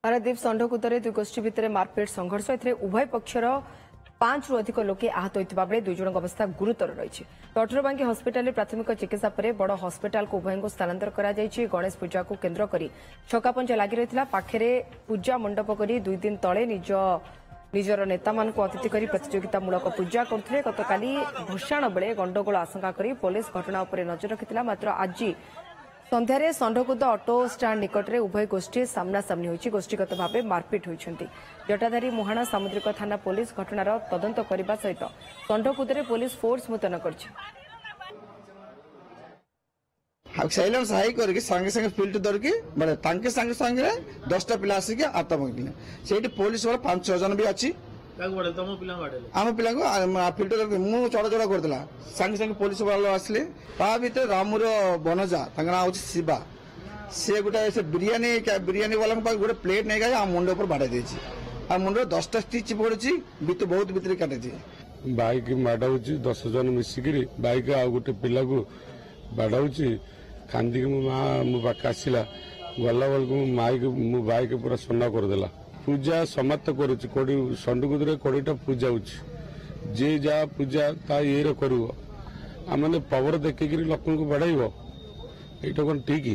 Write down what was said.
पारादीप षंढकुदरे दुई गोष्ठी भितर मारपीट संघर्ष उभय पक्षर 5 रु अधिक लोके आहत होता बेले 2 जन अवस्था गुरुतर रही टटरबांगी हस्पिटाल प्राथमिक चिकित्सा पर बड़ हस्पिटाल को उभय को स्थानांतर कर गणेश पूजा को केन्द्र कर छकापंजा लगी रही पाखे पूजा मंडप कर 2 दिन तले निजर नेता मान अतिथि कर प्रतियोगितामूलक पूजा करते गतकाली भसाण बेले गंडगोल आशंका कर पुलिस घटना उपर नजर रखिता मात्र आज संध्यारे षंढकुद ऑटो स्टाण्ड निकटरे उभय गोष्ठी सामना सामनी होती गोष्ठीगत भाव मारपीट होती जटाधारी मुहाणा सामुद्रिक थाना पुलिस घटनार तदंत करने सहित षंढकुदरे पुलिस फोर्स मुतयन कर साइलेंस हाई करके संगे संगे फील्ड धरकी माने तांके संगे संगे 10टा पिला आसिक आत्महत्या से पुलिस 5-6 जन भी अच्छी आम पिला फील्ड मु चढ़ा चढ़ा करला संगे संगे पुलिस वाला आसले ता भीतर रामूर बनजा ना हूँ शिवा सी गोटे से बिरियानी वाला गोटे प्लेट नहीं गया मुंड ऊपर बाड़ा देती आ मुंड 10टा स्टिच पड़ी बीत बहुत भितर काटी बाइक बाड़ा 10 जन मिसिक बाइक आ गोटे पिला को बाड़ा कांदी मो पाखे आसला गला बेलू माइक मो बाइक पूरा सोना करदेला पूजा समाप्त करुच्ची षंढकुदरे 20टा पूजा हो जे जा पूजा ता ये कर पावर देखिक लोक को बढ़ाइब ये कौन ठीक